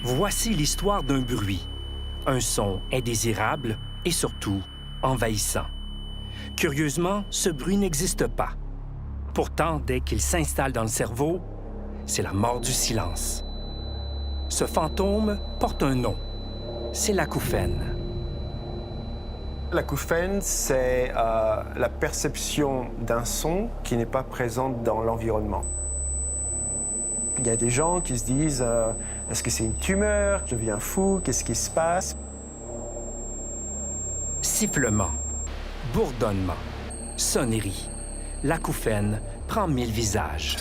Voici l'histoire d'un bruit, un son indésirable et surtout envahissant. Curieusement, ce bruit n'existe pas. Pourtant, dès qu'il s'installe dans le cerveau, c'est la mort du silence. Ce fantôme porte un nom, c'est l'acouphène. L'acouphène, c'est la perception d'un son qui n'est pas présent dans l'environnement. Il y a des gens qui se disent est-ce que c'est une tumeur? Je deviens fou? Qu'est-ce qui se passe? Sifflement, bourdonnement, sonnerie. L'acouphène prend 1000 visages.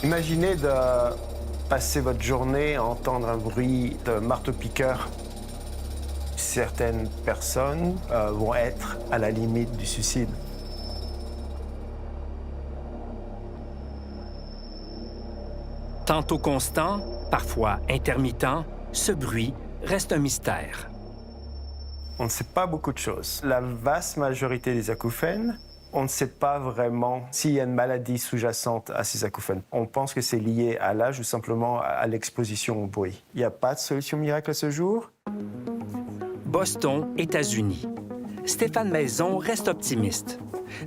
Imaginez de passer votre journée à entendre un bruit de marteau-piqueur. Certaines personnes vont être à la limite du suicide. Tantôt constant, parfois intermittent, ce bruit reste un mystère. On ne sait pas beaucoup de choses. La vaste majorité des acouphènes, on ne sait pas vraiment s'il y a une maladie sous-jacente à ces acouphènes. On pense que c'est lié à l'âge ou simplement à l'exposition au bruit. Il n'y a pas de solution miracle à ce jour. Boston, États-Unis. Stéphane Maison reste optimiste.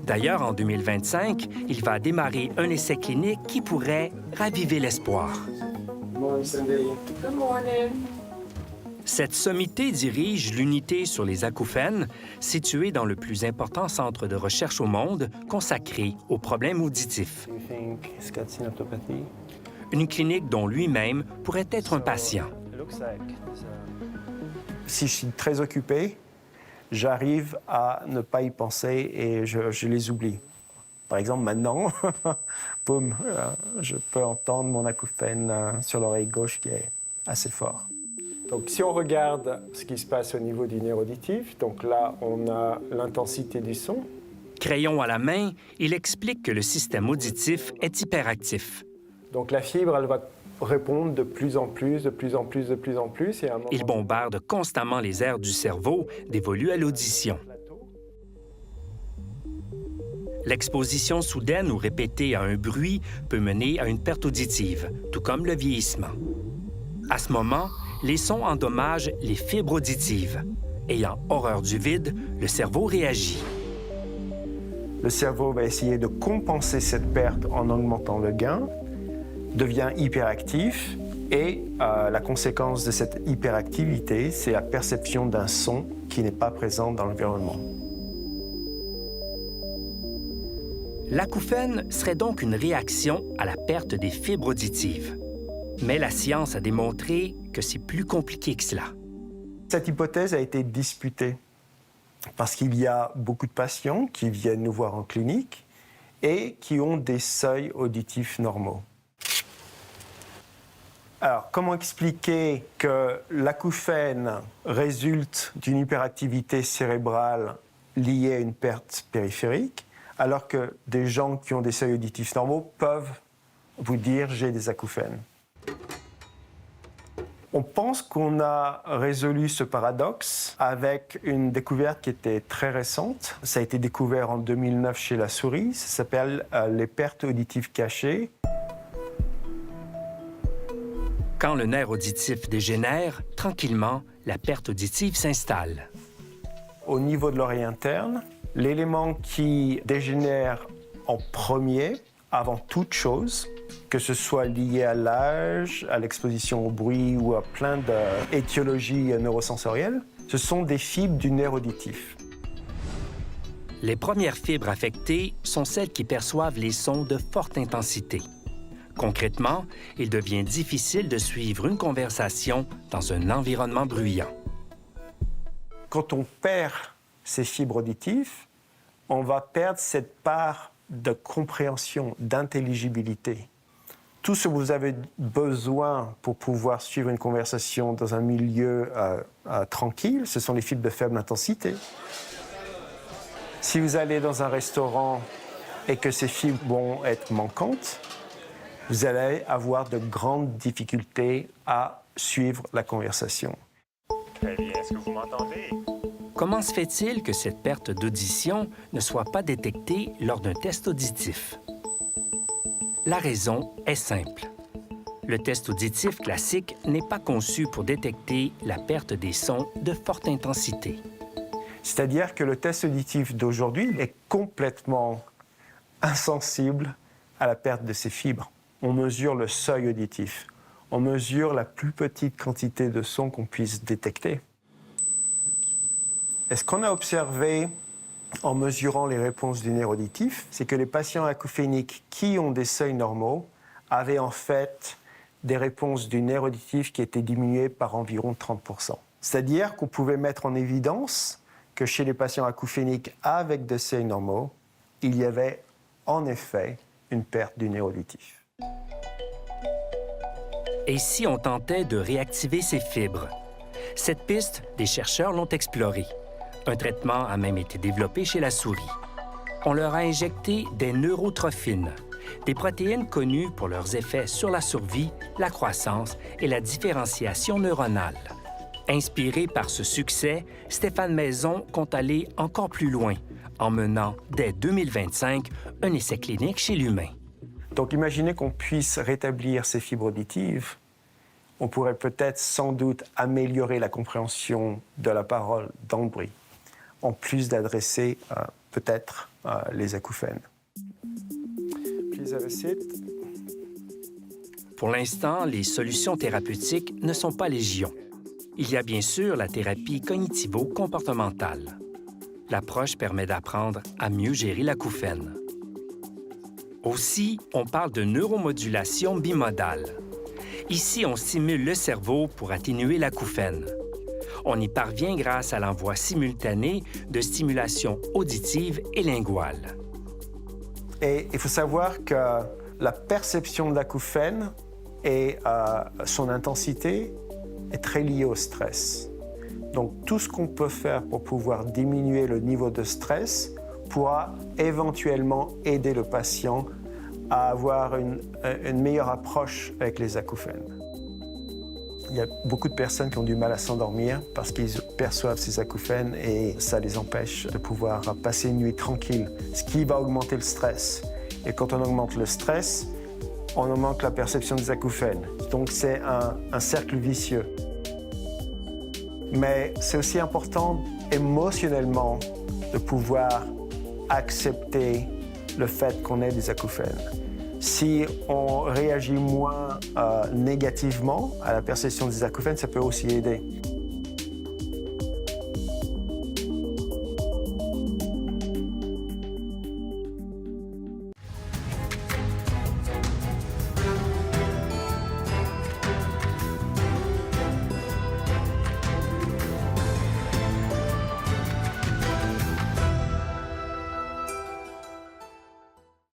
D'ailleurs, en 2025, il va démarrer un essai clinique qui pourrait raviver l'espoir. Good morning, Cindy. Good morning. Cette sommité dirige l'unité sur les acouphènes, située dans le plus important centre de recherche au monde consacré aux problèmes auditifs. Do you think he's got synaptopathy? Une clinique dont lui-même pourrait être un patient. Si je suis très occupé, j'arrive à ne pas y penser et je les oublie. Par exemple, maintenant, boum, je peux entendre mon acouphène sur l'oreille gauche qui est assez fort. Donc, si on regarde ce qui se passe au niveau du nerf auditif, donc là, on a l'intensité du son. Crayon à la main, il explique que le système auditif est hyperactif. Donc, la fibre, elle va répondre de plus en plus, de plus en plus, de plus en plus. Et à un moment... Il bombarde constamment les aires du cerveau dévolues à l'audition. L'exposition soudaine ou répétée à un bruit peut mener à une perte auditive, tout comme le vieillissement. À ce moment, les sons endommagent les fibres auditives. Ayant horreur du vide, le cerveau réagit. Le cerveau va essayer de compenser cette perte en augmentant le gain, devient hyperactif et la conséquence de cette hyperactivité, c'est la perception d'un son qui n'est pas présent dans l'environnement. L'acouphène serait donc une réaction à la perte des fibres auditives. Mais la science a démontré que c'est plus compliqué que cela. Cette hypothèse a été disputée parce qu'il y a beaucoup de patients qui viennent nous voir en clinique et qui ont des seuils auditifs normaux. Alors, comment expliquer que l'acouphène résulte d'une hyperactivité cérébrale liée à une perte périphérique, alors que des gens qui ont des seuils auditifs normaux peuvent vous dire « j'ai des acouphènes ». On pense qu'on a résolu ce paradoxe avec une découverte qui était très récente. Ça a été découvert en 2009 chez la souris. Ça s'appelle les pertes auditives cachées. Quand le nerf auditif dégénère, tranquillement, la perte auditive s'installe. Au niveau de l'oreille interne, l'élément qui dégénère en premier, avant toute chose, que ce soit lié à l'âge, à l'exposition au bruit ou à plein d'étiologies neurosensorielles, ce sont des fibres du nerf auditif. Les premières fibres affectées sont celles qui perçoivent les sons de forte intensité. Concrètement, il devient difficile de suivre une conversation dans un environnement bruyant. Quand on perd ces fibres auditives, on va perdre cette part de compréhension, d'intelligibilité. Tout ce que vous avez besoin pour pouvoir suivre une conversation dans un milieu tranquille, ce sont les fibres de faible intensité. Si vous allez dans un restaurant et que ces fibres vont être manquantes, vous allez avoir de grandes difficultés à suivre la conversation. Très bien, est-ce que vous m'entendez? Comment se fait-il que cette perte d'audition ne soit pas détectée lors d'un test auditif? La raison est simple. Le test auditif classique n'est pas conçu pour détecter la perte des sons de forte intensité. C'est-à-dire que le test auditif d'aujourd'hui est complètement insensible à la perte de ces fibres. On mesure le seuil auditif. On mesure la plus petite quantité de son qu'on puisse détecter. Et ce qu'on a observé en mesurant les réponses du nerf auditif, c'est que les patients acouphéniques qui ont des seuils normaux avaient en fait des réponses du nerf auditif qui étaient diminuées par environ 30%. C'est-à-dire qu'on pouvait mettre en évidence que chez les patients acouphéniques avec des seuils normaux, il y avait en effet une perte du nerf auditif. Et si on tentait de réactiver ces fibres? Cette piste, des chercheurs l'ont explorée. Un traitement a même été développé chez la souris. On leur a injecté des neurotrophines, des protéines connues pour leurs effets sur la survie, la croissance et la différenciation neuronale. Inspiré par ce succès, Stéphane Maison compte aller encore plus loin, en menant dès 2025 un essai clinique chez l'humain. Donc imaginez qu'on puisse rétablir ces fibres auditives. On pourrait peut-être sans doute améliorer la compréhension de la parole dans le bruit, en plus d'adresser peut-être les acouphènes. Please have a seat. Pour l'instant, les solutions thérapeutiques ne sont pas légion. Il y a bien sûr la thérapie cognitivo-comportementale. L'approche permet d'apprendre à mieux gérer l'acouphène. Aussi, on parle de neuromodulation bimodale. Ici, on stimule le cerveau pour atténuer l'acouphène. On y parvient grâce à l'envoi simultané de stimulation auditive et linguale. Et il faut savoir que la perception de l'acouphène et son intensité est très liée au stress. Donc tout ce qu'on peut faire pour pouvoir diminuer le niveau de stress pourra éventuellement aider le patient à avoir une meilleure approche avec les acouphènes. Il y a beaucoup de personnes qui ont du mal à s'endormir parce qu'ils perçoivent ces acouphènes et ça les empêche de pouvoir passer une nuit tranquille, ce qui va augmenter le stress. Et quand on augmente le stress, on augmente la perception des acouphènes. Donc c'est un cercle vicieux. Mais c'est aussi important émotionnellement de pouvoir accepter le fait qu'on ait des acouphènes. Si on réagit moins négativement à la perception des acouphènes, ça peut aussi aider.